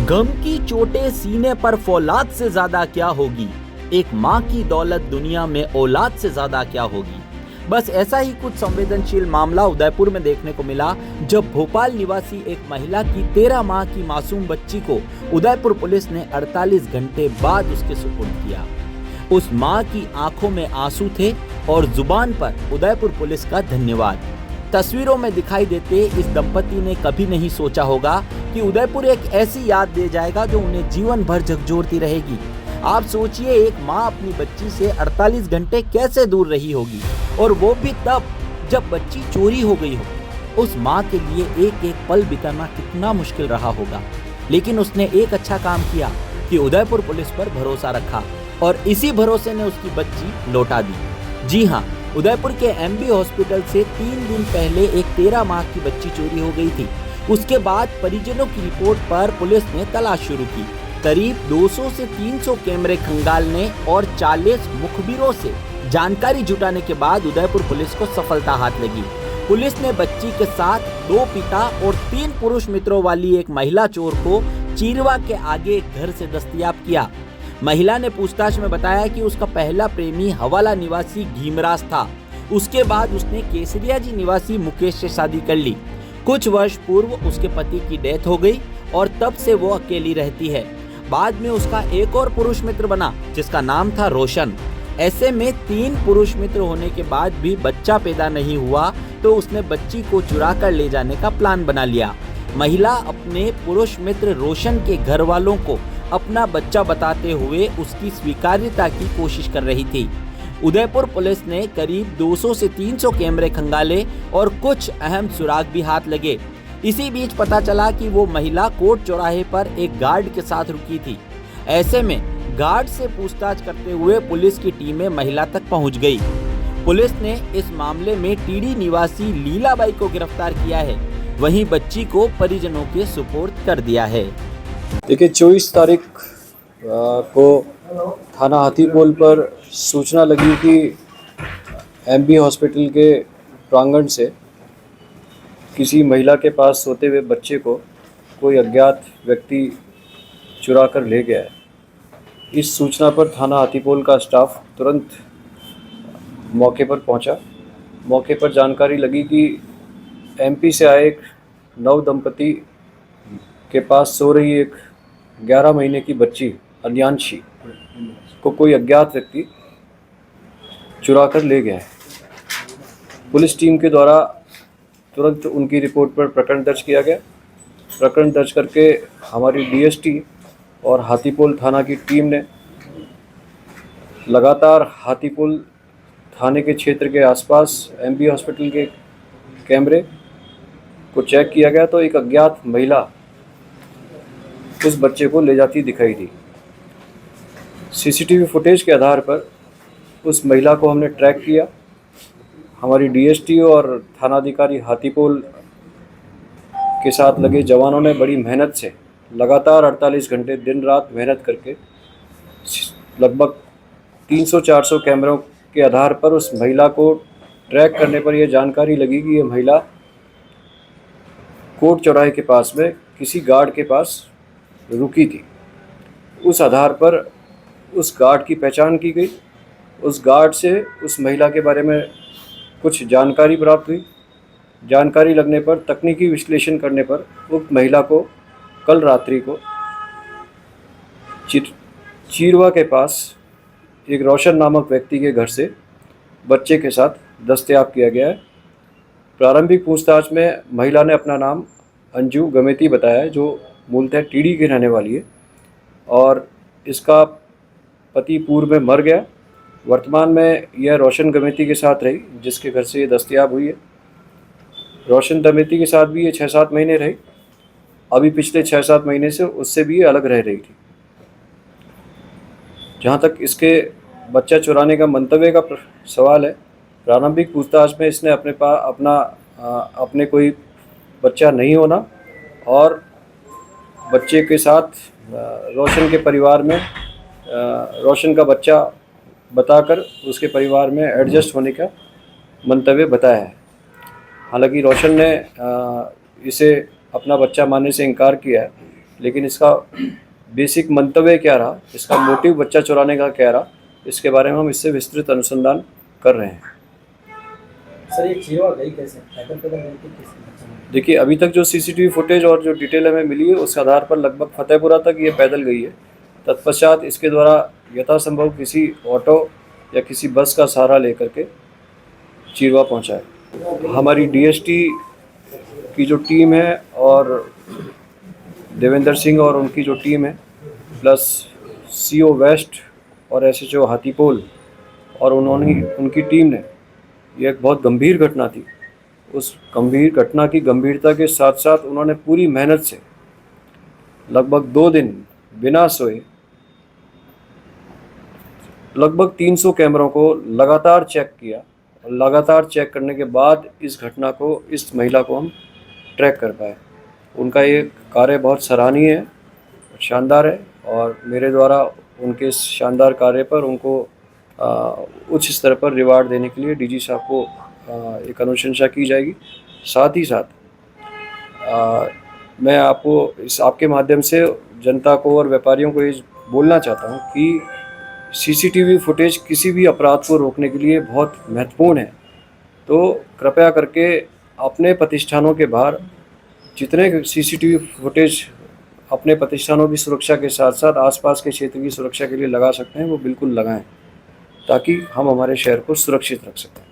गम की चोटें सीने पर फौलाद से ज्यादा क्या होगी, एक माँ की दौलत दुनिया में औलाद से ज्यादा क्या होगी। बस ऐसा ही कुछ संवेदनशील मामला उदयपुर में देखने को मिला, जब भोपाल निवासी एक महिला की 13 माह की मासूम बच्ची को उदयपुर पुलिस ने 48 घंटे बाद उसके सुपुर्द किया। उस माँ की आंखों में आंसू थे और जुबान पर उदयपुर पुलिस का धन्यवाद। तस्वीरों में दिखाई देते इस दंपति ने कभी नहीं सोचा होगा कि उदयपुर एक ऐसी याद दे जाएगा जो उन्हें जीवन भर झकझोरती रहेगी। आप सोचिए, एक माँ अपनी बच्ची से 48 घंटे कैसे दूर रही होगी, और वो भी तब जब बच्ची चोरी हो गई हो। उस माँ के लिए एक एक पल बिताना कितना मुश्किल रहा होगा, लेकिन उसने एक अच्छा काम किया कि उदयपुर पुलिस पर भरोसा रखा और इसी भरोसे ने उसकी बच्ची लौटा दी। जी हाँ, उदयपुर के एमबी हॉस्पिटल से 3 दिन पहले एक 13 माह की बच्ची चोरी हो गई थी। उसके बाद परिजनों की रिपोर्ट पर पुलिस ने तलाश शुरू की। करीब 200 से 300 कैमरे खंगालने और 40 मुखबिरों से जानकारी जुटाने के बाद उदयपुर पुलिस को सफलता हाथ लगी। पुलिस ने बच्ची के साथ 2 पिता और 3 पुरुष मित्रों वाली एक महिला चोर को चीरवा के आगे एक घर से दस्तयाब किया। महिला ने पूछताछ में बताया कि उसका पहला प्रेमी हवाला निवासी घीमराज था। उसके बाद उसने केसरिया जी निवासी मुकेश से शादी कर ली। कुछ वर्ष पूर्व उसके पति की डेथ हो गई और तब से वो अकेली रहती है। बाद में उसका एक और पुरुष मित्र बना जिसका नाम था रोशन। ऐसे में 3 पुरुष मित्र होने के बाद भी बच्चा पैदा नहीं हुआ तो उसने बच्ची को चुरा कर ले जाने का प्लान बना लिया। महिला अपने पुरुष मित्र रोशन के घर वालों को अपना बच्चा बताते हुए उसकी स्वीकार्यता की कोशिश कर रही थी। उदयपुर पुलिस ने करीब 200 से 300 कैमरे खंगाले और कुछ अहम सुराग भी हाथ लगे। इसी बीच पता चला कि वो महिला कोर्ट चौराहे पर एक गार्ड के साथ रुकी थी। ऐसे में गार्ड से पूछताछ करते हुए पुलिस की टीमें महिला तक पहुंच गई। पुलिस ने इस मामले में टीडी निवासी लीलाबाई को गिरफ्तार किया है, वहीं बच्ची को परिजनों के सुपुर्द कर दिया है। देखिए, 24 तारीख को थाना हाथीपोल पर सूचना लगी कि एमबी हॉस्पिटल के प्रांगण से किसी महिला के पास सोते हुए बच्चे को कोई अज्ञात व्यक्ति चुरा कर ले गया है। इस सूचना पर थाना हाथीपोल का स्टाफ तुरंत मौके पर पहुंचा। मौके पर जानकारी लगी कि एमपी से आए एक नव दंपति के पास सो रही एक 11 महीने की बच्ची अन्यांशी को कोई अज्ञात व्यक्ति चुरा कर ले गया है। पुलिस टीम के द्वारा तुरंत उनकी रिपोर्ट पर प्रकरण दर्ज किया गया। प्रकरण दर्ज करके हमारी डीएसटी और हाथीपोल थाना की टीम ने लगातार हाथीपोल थाने के क्षेत्र के आसपास एमबी हॉस्पिटल के कैमरे को चेक किया गया तो एक अज्ञात महिला उस बच्चे को ले जाती दिखाई दी। सीसीटीवी फुटेज के आधार पर उस महिला को हमने ट्रैक किया। हमारी डीएसटी और थानाधिकारी हाथीपोल के साथ लगे जवानों ने बड़ी मेहनत से लगातार 48 घंटे दिन रात मेहनत करके लगभग 300-400 कैमरों के आधार पर उस महिला को ट्रैक करने पर यह जानकारी लगी कि यह महिला कोर्ट चौराहे के पास में किसी गार्ड के पास रुकी थी। उस आधार पर उस गार्ड की पहचान की गई। उस गार्ड से उस महिला के बारे में कुछ जानकारी प्राप्त हुई। जानकारी लगने पर तकनीकी विश्लेषण करने पर उक्त महिला को कल रात्रि को चीरवा के पास एक रोशन नामक व्यक्ति के घर से बच्चे के साथ दस्तयाब किया गया है। प्रारंभिक पूछताछ में महिला ने अपना नाम अंजू गमेती बताया है, जो मूलतः टीडी की रहने वाली है और इसका पति पूर्व में मर गया। वर्तमान में यह रोशन गमेती के साथ रही जिसके घर से ये दस्तयाब हुई है। रोशन गमेती के साथ भी ये 6-7 महीने रही। अभी पिछले 6-7 महीने से उससे भी ये अलग रह रही थी। जहाँ तक इसके बच्चा चुराने का मंतव्य का सवाल है, प्रारंभिक पूछताछ में इसने अपने कोई बच्चा नहीं होना और बच्चे के साथ रोशन के परिवार में रोशन का बच्चा बताकर उसके परिवार में एडजस्ट होने का मंतव्य बताया है। हालांकि रोशन ने इसे अपना बच्चा मानने से इनकार किया है लेकिन इसका बेसिक मंतव्य क्या रहा, इसका मोटिव बच्चा चुराने का क्या रहा, इसके बारे में हम इससे विस्तृत अनुसंधान कर रहे हैं। सर ये चीरवा गई कैसे, पैदल पैदल गई थी कैसे बच्चा? देखिए, अभी तक जो सीसीटीवी फुटेज और जो डिटेल हमें मिली है उसके आधार पर लगभग फतेहपुरा तक ये पैदल गई है। तत्पश्चात इसके द्वारा यथासंभव किसी ऑटो या किसी बस का सहारा लेकर के चीरवा पहुंचा है। हमारी डीएसटी की जो टीम है और देवेंद्र सिंह और उनकी जो टीम है, प्लस सीओ वेस्ट और एसएचओ हाथीपोल और उनकी टीम ने, ये एक बहुत गंभीर घटना थी। उस गंभीर घटना की गंभीरता के साथ साथ उन्होंने पूरी मेहनत से लगभग 2 दिन बिना सोए लगभग 300 कैमरों को लगातार चेक किया और लगातार चेक करने के बाद इस घटना को, इस महिला को हम ट्रैक कर पाए। उनका ये कार्य बहुत सराहनीय है, शानदार है और मेरे द्वारा उनके इस शानदार कार्य पर उनको उच्च स्तर पर रिवार्ड देने के लिए डीजी साहब को एक अनुशंसा की जाएगी। साथ ही साथ मैं आपको इस आपके माध्यम से जनता को और व्यापारियों को ये बोलना चाहता हूँ कि सीसीटीवी फुटेज किसी भी अपराध को रोकने के लिए बहुत महत्वपूर्ण है। तो कृपया करके अपने प्रतिष्ठानों के बाहर जितने सीसीटीवी फुटेज अपने प्रतिष्ठानों की सुरक्षा के साथ साथ आसपास के क्षेत्र की सुरक्षा के लिए लगा सकते हैं वो बिल्कुल लगाएं, ताकि हम हमारे शहर को सुरक्षित रख सकें।